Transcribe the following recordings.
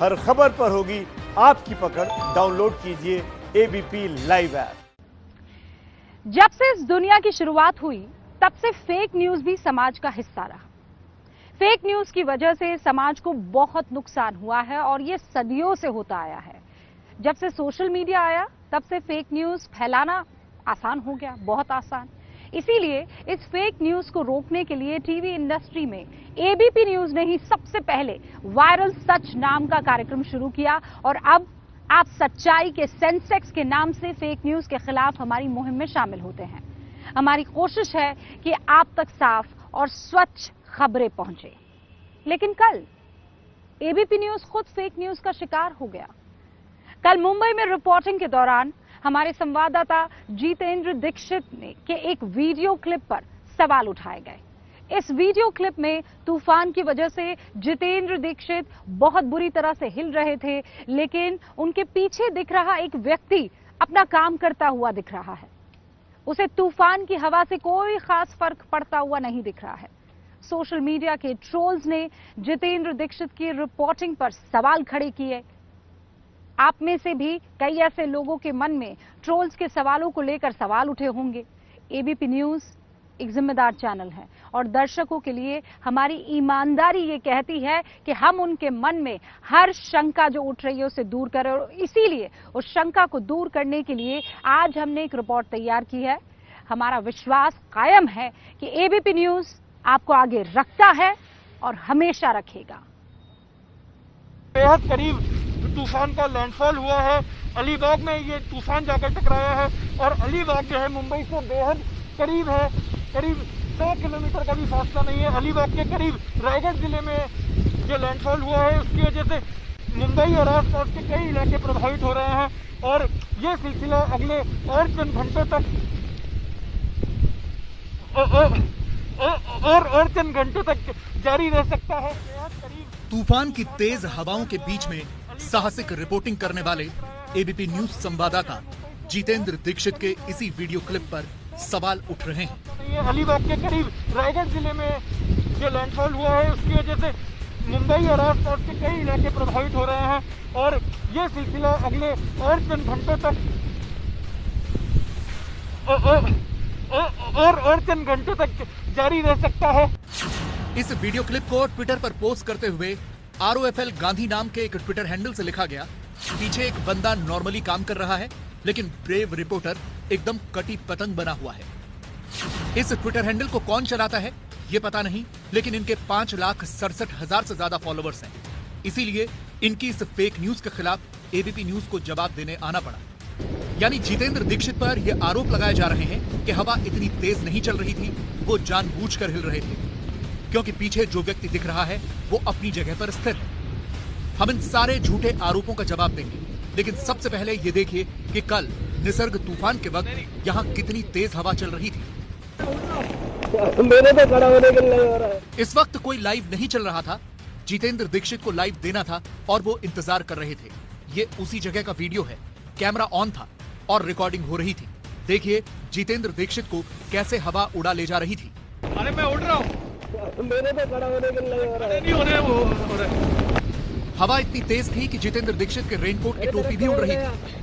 हर खबर पर होगी आपकी पकड़। डाउनलोड कीजिए एबीपी लाइव ऐप। जब से इस दुनिया की शुरुआत हुई तब से फेक न्यूज भी समाज का हिस्सा रहा। फेक न्यूज की वजह से समाज को बहुत नुकसान हुआ है और ये सदियों से होता आया है। जब से सोशल मीडिया आया तब से फेक न्यूज फैलाना आसान हो गया, बहुत आसान। इसीलिए इस फेक न्यूज को रोकने के लिए टीवी इंडस्ट्री में एबीपी न्यूज ने ही सबसे पहले वायरल सच नाम का कार्यक्रम शुरू किया और अब आप सच्चाई के सेंसेक्स के नाम से फेक न्यूज के खिलाफ हमारी मुहिम में शामिल होते हैं। हमारी कोशिश है कि आप तक साफ और स्वच्छ खबरें पहुंचे। लेकिन कल एबीपी न्यूज खुद फेक न्यूज का शिकार हो गया। कल मुंबई में रिपोर्टिंग के दौरान हमारे संवाददाता जितेंद्र दीक्षित के एक वीडियो क्लिप पर सवाल उठाए गए। इस वीडियो क्लिप में तूफान की वजह से जितेंद्र दीक्षित बहुत बुरी तरह से हिल रहे थे, लेकिन उनके पीछे दिख रहा एक व्यक्ति अपना काम करता हुआ दिख रहा है। उसे तूफान की हवा से कोई खास फर्क पड़ता हुआ नहीं दिख रहा है। सोशल मीडिया के ट्रोल्स ने जितेंद्र दीक्षित की रिपोर्टिंग पर सवाल खड़े किए। आप में से भी कई ऐसे लोगों के मन में ट्रोल्स के सवालों को लेकर सवाल उठे होंगे। एबीपी न्यूज एक जिम्मेदार चैनल है और दर्शकों के लिए हमारी ईमानदारी ये कहती है कि हम उनके मन में हर शंका जो उठ रही है उसे दूर करें, और इसीलिए उस शंका को दूर करने के लिए आज हमने एक रिपोर्ट तैयार की है। हमारा विश्वास कायम है कि एबीपी न्यूज आपको आगे रखता है और हमेशा रखेगा। बेहद करीब तूफान का लैंडफॉल हुआ है। अलीबाग में ये तूफान जाकर टकराया है और अलीबाग जो है मुंबई से बेहद करीब है। करीब 100 किलोमीटर का भी फासला नहीं है। अलीबाग के करीब रायगढ़ जिले में जो लैंडफॉल हुआ है उसकी वजह से मुंबई और आसपास के कई इलाके प्रभावित हो रहे हैं और ये सिलसिला अगले और चंद घंटों तक और चंद घंटों तक जारी रह सकता है। बेहद करीब तूफान की तेज हवाओं के बीच में साहसिक रिपोर्टिंग करने वाले एबीपी न्यूज संवाददाता जितेंद्र दीक्षित के इसी वीडियो क्लिप पर सवाल उठ रहे हैं। ये अलीबाग के करीब रायगढ़ जिले में जो लैंडफॉल हुआ है उसकी वजह से मुंबई और आसपास के कई इलाके प्रभावित हो रहे हैं और ये सिलसिला अगले और चंद घंटों तक और चंद घंटों तक जारी रह सकता है। इस वीडियो क्लिप को ट्विटर पर पोस्ट करते हुए ROFL गांधी नाम के एक ट्विटर हैंडल से लिखा गया, पीछे एक बंदा नॉर्मली काम कर रहा है लेकिन ब्रेव रिपोर्टर एकदम कटी पतंग बना हुआ है। इस ट्विटर हैंडल को कौन चलाता है ये पता नहीं, लेकिन इनके 5,67,000 से ज्यादा फॉलोवर्स हैं। इसीलिए इनकी इस फेक न्यूज के खिलाफ एबीपी न्यूज को जवाब देने आना पड़ा। यानी जितेंद्र दीक्षित पर यह आरोप लगाए जा रहे हैं कि हवा इतनी तेज नहीं चल रही थी, वो जानबूझकर हिल रहे थे, क्योंकि पीछे जो व्यक्ति दिख रहा है वो अपनी जगह पर स्थिर है। हम इन सारे झूठे आरोपों का जवाब देंगे, लेकिन सबसे पहले ये देखिए कि कल निसर्ग तूफान के वक्त यहाँ कितनी तेज हवा चल रही थी। मेरे तो खड़ा होने के लिए हो रहा है। इस वक्त कोई लाइव नहीं चल रहा था। जितेंद्र दीक्षित को लाइव देना था और वो इंतजार कर रहे थे। ये उसी जगह का वीडियो है, कैमरा ऑन था और रिकॉर्डिंग हो रही थी। देखिए जितेंद्र दीक्षित को कैसे हवा उड़ा ले जा रही थी। अरे मैं उड़ रहा हूँ, मेरे तो खड़ा होने के लिए हो रहा है। नहीं हो रहा है। हवा इतनी तेज थी कि जितेंद्र दीक्षित के रेनकोट की टोपी भी उड़ रही थी।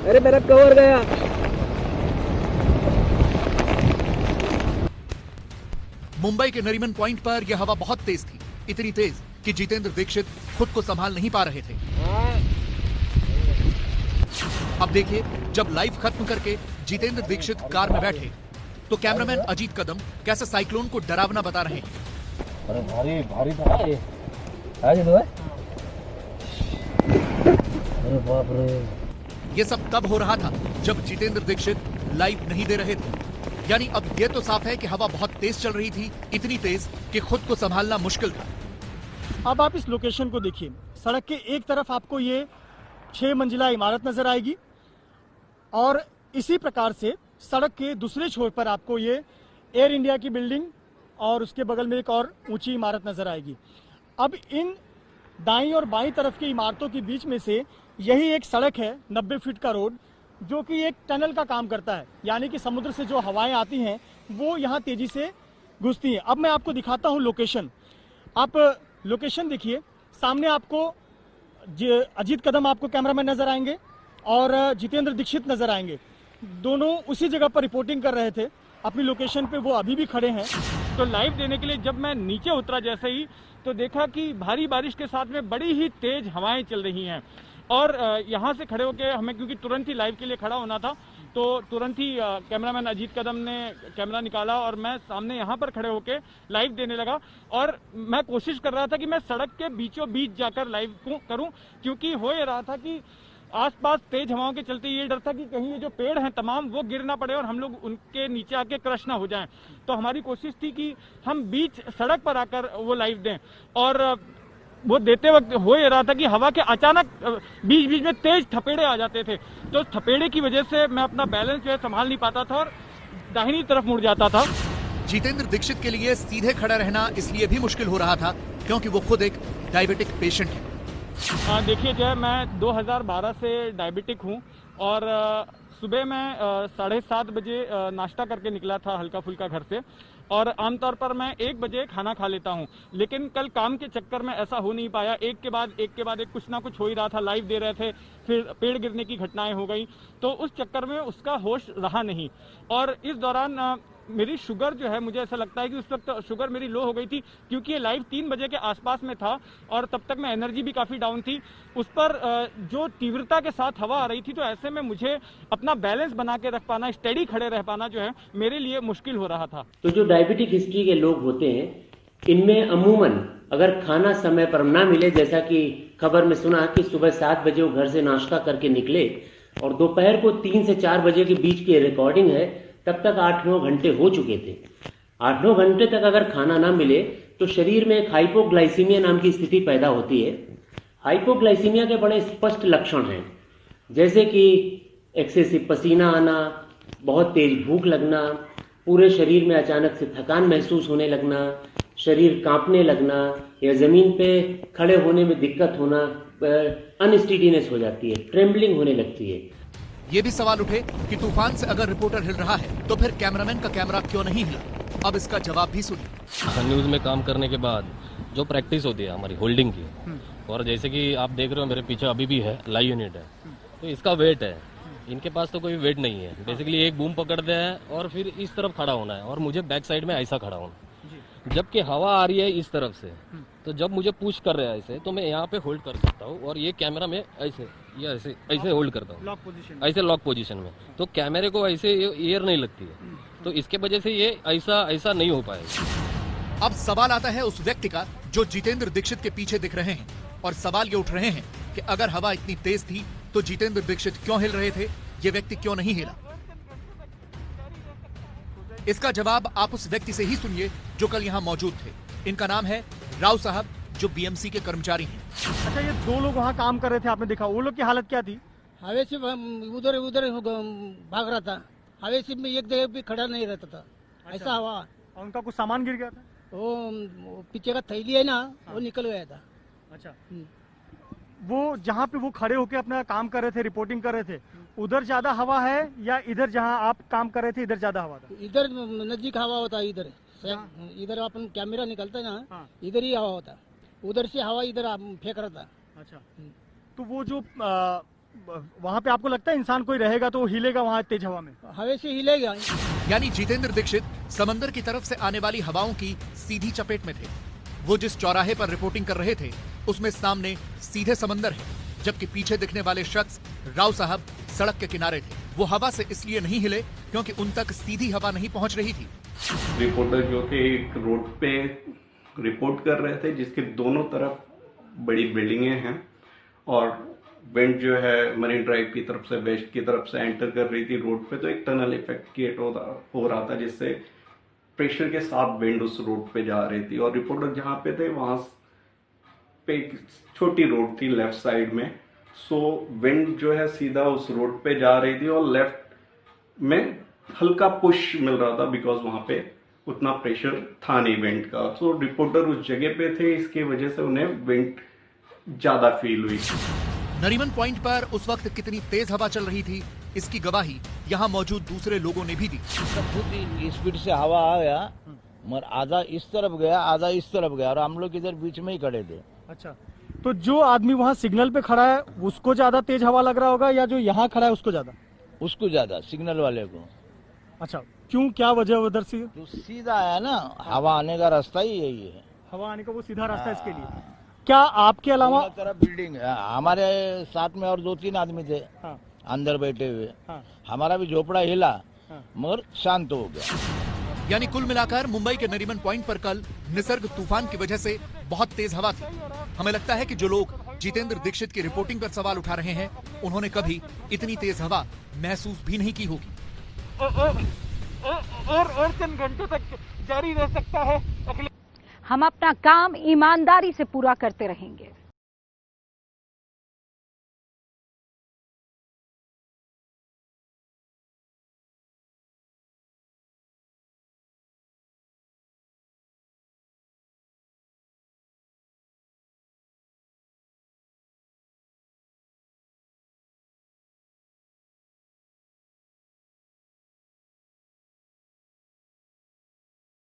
अरे मेरा कवर गया। मुंबई के नरीमन पॉइंट पर यह हवा बहुत तेज थी, इतनी तेज कि जितेंद्र दीक्षित खुद को संभाल नहीं पा रहे थे। अब देखिए, जब लाइव खत्म करके जितेंद्र दीक्षित कार में बैठे तो कैमरामैन अजीत कदम कैसे साइक्लोन को डरावना बता रहे हैं। अरे भारी भारी था ये। अरे बाप रे। ये सब तब हो रहा था जब जितेंद्र दीक्षित लाइव नहीं दे रहे थे। यानी अब ये तो साफ है कि हवा बहुत तेज चल रही थी, इतनी तेज कि खुद को संभालना मुश्किल था। अब आप इस लोकेशन को देखिए। सड़क के एक तरफ आपको ये 6 मंजिला इमारत नजर आएगी और इसी प्रकार से सड़क के दूसरे छोर पर आपको ये एयर इंडिया की बिल्डिंग और उसके बगल में एक और ऊंची इमारत नजर आएगी। अब इन दाईं और बाईं तरफ की इमारतों के बीच में से यही एक सड़क है, 90 फीट का रोड, जो कि एक टनल का काम करता है। यानी कि समुद्र से जो हवाएं आती हैं वो यहाँ तेजी से घुसती हैं। अब मैं आपको दिखाता हूँ लोकेशन। आप लोकेशन देखिए, सामने आपको अजीत कदम आपको कैमरामैन नजर आएंगे और जितेंद्र दीक्षित नजर आएंगे। दोनों उसी जगह पर रिपोर्टिंग कर रहे थे, अपनी लोकेशन पे वो अभी भी खड़े हैं। तो लाइव देने के लिए जब मैं नीचे उतरा जैसे ही, तो देखा कि भारी बारिश के साथ में बड़ी ही तेज हवाएं चल रही हैं और यहाँ से खड़े होकर हमें, क्योंकि तुरंत ही लाइव के लिए खड़ा होना था, तो तुरंत ही कैमरामैन अजीत कदम ने कैमरा निकाला और मैं सामने यहाँ पर खड़े होकर लाइव देने लगा। और मैं कोशिश कर रहा था कि मैं सड़क के बीचों बीच जाकर लाइव करूं, क्योंकि हो ये रहा था कि आसपास तेज हवाओं के चलते ये डर था कि कहीं ये जो पेड़ हैं तमाम वो गिर ना पड़े और हम लोग उनके नीचे आके क्रश ना हो जाएं। तो हमारी कोशिश थी कि हम बीच सड़क पर आकर वो लाइव दें, और वो देते वक्त हो ये रहा था कि हवा के अचानक बीच बीच में तेज थपेड़े आ जाते थे। तो थपेड़े की वजह से मैं अपना बैलेंस जो है संभाल नहीं पाता था और दाहिनी तरफ मुड़ जाता था। जितेंद्र दीक्षित के लिए सीधे खड़ा रहना इसलिए भी मुश्किल हो रहा था क्योंकि वो खुद एक डायबिटिक पेशेंट है। देखिए जो है, मैं 2012 से डायबिटिक हूँ और सुबह मैं 7:30 बजे नाश्ता करके निकला था हल्का फुल्का घर से, और आमतौर पर मैं 1 बजे खाना खा लेता हूँ। लेकिन कल काम के चक्कर में ऐसा हो नहीं पाया, एक के बाद एक कुछ ना कुछ हो ही रहा था। लाइव दे रहे थे, फिर पेड़ गिरने की घटनाएं हो गई, तो उस चक्कर में उसका होश रहा नहीं। और इस दौरान मेरी शुगर जो है, मुझे ऐसा लगता है कि उस वक्त शुगर मेरी लो हो गई थी, क्योंकि ये लाइव 3 बजे के आसपास में था और तब तक मैं एनर्जी भी काफ़ी डाउन थी। उस पर जो तीव्रता के साथ हवा आ रही थी, तो ऐसे में मुझे अपना बैलेंस बना के रख पाना, स्टेडी खड़े रह पाना जो है मेरे लिए मुश्किल हो रहा था। तो जो डायबिटिक हिस्ट्री के लोग होते हैं, इनमें अमूमन अगर खाना समय पर ना मिले, जैसा कि खबर में सुना कि सुबह 7 बजे वो घर से नाश्ता करके निकले और दोपहर को 3 से 4 बजे के बीच की रिकॉर्डिंग है, तब तक 8-9 घंटे हो चुके थे। 8-9 घंटे तक अगर खाना ना मिले तो शरीर में एक हाइपोग्लाइसीमिया नाम की स्थिति पैदा होती है। हाइपोग्लाइसीमिया के बड़े स्पष्ट लक्षण हैं, जैसे कि एक्सेसिव पसीना आना, बहुत तेज भूख लगना, पूरे शरीर में अचानक से थकान महसूस होने लगना, शरीर कांपने लगना या जमीन पे खड़े होने में दिक्कत होना, अनस्टीडीनेस हो जाती है, ट्रेम्बलिंग होने लगती है। ये भी सवाल उठे कि तूफान से अगर रिपोर्टर हिल रहा है तो फिर कैमरामैन का कैमरा क्यों नहीं हिला? अब इसका जवाब भी सुनिए। न्यूज में काम करने के बाद जो प्रैक्टिस होती है हमारी होल्डिंग की, और जैसे कि आप देख रहे हो मेरे पीछे अभी भी है लाइव यूनिट है, तो इसका वेट है। इनके पास तो कोई वेट नहीं है, बेसिकली एक बूम पकड़ते हैं और फिर इस तरफ खड़ा होना है और मुझे बैक साइड में ऐसा खड़ा होना, जबकि हवा आ रही है इस तरफ से। तो जब मुझे पुश कर रहा है ऐसे, तो मैं यहाँ पे होल्ड कर सकता हूँ और ये कैमरा में ऐसे या ऐसे होल्ड करता हूँ, ऐसे लॉक पोजीशन में, तो कैमरे को ऐसे एयर नहीं लगती है, तो इसके वजह से ये ऐसा नहीं हो पाएगा। अब सवाल आता है उस व्यक्ति का जो जितेंद्र दीक्षित के पीछे दिख रहे हैं, और सवाल ये उठ रहे हैं कि अगर हवा इतनी तेज थी तो जितेंद्र दीक्षित क्यों हिल रहे थे, ये व्यक्ति क्यों नहीं हिला? इसका जवाब आप उस व्यक्ति से ही सुनिए जो कल यहाँ मौजूद थे। इनका नाम है राव साहब, जो बीएमसी के कर्मचारी हैं। अच्छा, ये 2 लोग वहाँ काम कर रहे थे, आपने देखा, वो लोग की हालत क्या थी? हवे से उधर उधर भाग रहा था, हवे से में एक जगह भी खड़ा नहीं रहता था। ऐसा हवा। और उनका कुछ सामान गिर गया था? वो पीछे का थैली है ना, वो निकल गया था। अच्छा, वो जहाँ पे वो खड़े होके अपना काम कर रहे थे, रिपोर्टिंग कर रहे थे, उधर ज्यादा हवा है या इधर जहाँ आप काम कर रहे थे इधर ज्यादा हवा था? इधर नजदीक हवा होता है, इधर अपन कैमरा निकलता है ना, इधर ही हवा होता, उधर से हवा इधर फेंक रहा था। अच्छा, तो वो जो वहाँ पे आपको लगता है इंसान कोई रहेगा तो वो हिलेगा वहाँ तेज हवा में? हवा से हिलेगा। यानी जितेंद्र दीक्षित समंदर की तरफ से आने वाली हवाओं की सीधी चपेट में थे। वो जिस चौराहे पर रिपोर्टिंग कर रहे थे उसमें सामने सीधे समंदर है, जबकि पीछे दिखने वाले शख्स राव साहब सड़क के किनारे थे। वो हवा से इसलिए नहीं हिले क्योंकि उन तक सीधी हवा नहीं पहुंच रही थी। रिपोर्टर जो कि एक रोड पे रिपोर्ट कर रहे थे जिसके दोनों तरफ बड़ी बिल्डिंगें हैं, और विंड जो है मरीन ड्राइव की तरफ से वेस्ट की तरफ से एंटर कर रही थी रोड पे, तो एक टनल इफेक्ट क्रिएट हो रहा था जिससे प्रेशर के साथ विंड उस रोड पे जा रही थी। और रिपोर्टर जहाँ पे थे वहां पे एक छोटी रोड थी लेफ्ट साइड में, सो विंड जो है सीधा उस रोड पे जा रही थी और लेफ्ट में हल्का पुश मिल रहा था बिकॉज वहां पे उतना प्रेशर था नहीं विंड का। सो रिपोर्टर उस जगह पे थे, इसकी वजह से उन्हें विंड ज्यादा फील हुई। नरीमन पॉइंट पर उस वक्त कितनी तेज हवा चल रही थी इसकी गवाही यहाँ मौजूद दूसरे लोगों ने भी दी। बहुत स्पीड से हवा आ गया मगर आधा इस तरफ गया, आधा इस तरफ गया, और हम लोग इधर बीच में ही खड़े थे। अच्छा, तो जो आदमी वहाँ सिग्नल पे खड़ा है उसको ज्यादा तेज हवा लग रहा होगा या जो यहाँ खड़ा है उसको ज्यादा? उसको ज्यादा, सिग्नल वाले को। अच्छा, क्यों, क्या वजह उधर से? तो सीधा है ना, हवा आने का रास्ता ही यही है। हवा आने का वो सीधा रास्ता है इसके लिए। क्या आपके अलावा तरफ बिल्डिंग है, हमारे साथ में और 2-3 आदमी थे अंदर बैठे हुए। हमारा भी झोपड़ा हिला मगर शांत हो गया। यानी कुल मिलाकर मुंबई के नरीमन पॉइंट पर कल निसर्ग तूफान की वजह से बहुत तेज हवा थी। हमें लगता है कि जो लोग जितेंद्र दीक्षित की रिपोर्टिंग पर सवाल उठा रहे हैं उन्होंने कभी इतनी तेज हवा महसूस भी नहीं की होगी। और चंद घंटों तक जारी रह सकता है। हम अपना काम ईमानदारी से पूरा करते रहेंगे।